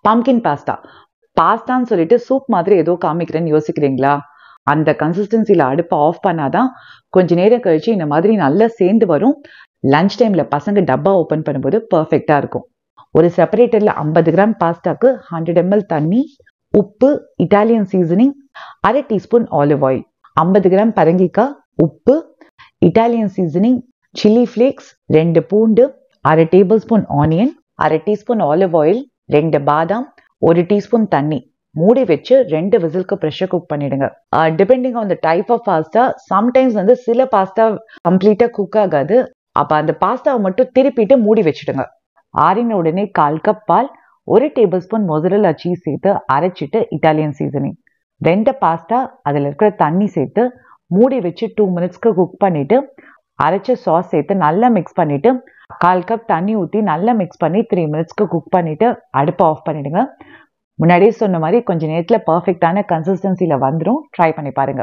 Pumpkin pasta. பாஸ்தான்னு சொல்லிட்டு soup மாதிரி ஏதோ காமிக்கிறேன்னு யோசிக்கிறீங்களா? அந்த கன்சிஸ்டன்சில அடுப்பை ஆஃப் பண்ணாதான் கொஞ்ச நேரம் கழிச்சு இந்த மாதிரி நல்லா சேர்ந்து வரும். லஞ்ச் டைம்ல பசங்க டப்பா ஓபன் பண்ணும்போது பர்ஃபெக்டா இருக்கும். ஒரு செப்பரேட்டர்ல 50 கிராம் பாஸ்தாக்கு 100 ml தண்ணி, உப்பு, இட்டாலியன் சீசனிங், அரை டீஸ்பூன் ஆலிவ் ஆயில், 50 கிராம் பரங்கிக்காய், உப்பு, இட்டாலியன் சீசனிங், சில்லி ஃபிளேக்ஸ், 2 பூண்டு, அரை டேபிள் ஸ்பூன் ஆனியன், அரை டீஸ்பூன் ஆலிவ் ஆயில், 2 பாதாம், 1 டீஸ்பூன் தண்ணி மூடி வச்சு 2 விசிலுக்கு ப்ரெஷர் குக் பண்ணிடுங்க. Depending on the type of pasta, sometimes வந்து சில பாஸ்தா கம்ப்ளீட்டா குக் ஆகாது. அப்ப அந்த பாஸ்தாவை மட்டும் திருப்பிட்டு மூடி வச்சுடுங்க. ஆறின உடனே 1/4 கப் பால், 1 டேபிள் ஸ்பூன் மொசரல்லா சீஸ் சேர்த்து அரைச்சிட்டு இட்டாலியன் சீசனிங், வெந்த பாஸ்தா அதில் இருக்கிற தண்ணி சேர்த்து மூடி வச்சு 2 மினிட்ஸ்க்கு குக் பண்ணிட்டு அரைச்ச சாஸ் சேர்த்து நல்லா மிக்ஸ் பண்ணிட்டு 1/4 கப் தண்ணி ஊற்றி நல்லா மிக்ஸ் பண்ணி 3 மினிட்ஸ்க்கு குக் பண்ணிட்டு அடுப்பை ஆஃப் பண்ணிடுங்க. முன்னாடியே சொன்ன மாதிரி கொஞ்ச நேரத்தில் பர்ஃபெக்டான கன்சிஸ்டன்சியில் வந்துடும். ட்ரை பண்ணி பாருங்க.